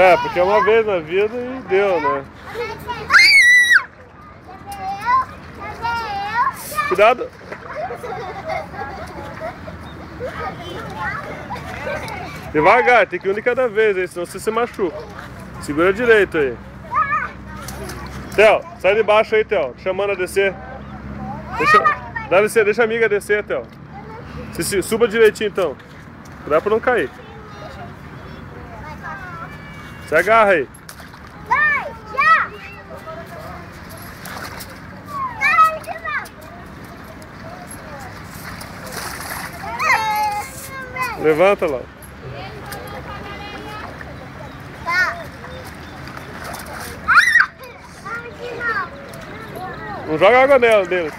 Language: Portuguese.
É, porque é uma vez na vida e deu, né? Cuidado! Devagar, tem que ir um de cada vez aí, senão você se machuca. Segura direito aí. Theo, sai de baixo aí, Theo. Chamando a descer. Dá descer, deixa a amiga descer, Theo. Suba direitinho então. Cuidado pra não cair. Se agarra aí. Vai, já! Levanta lá. Não joga água nela, dele.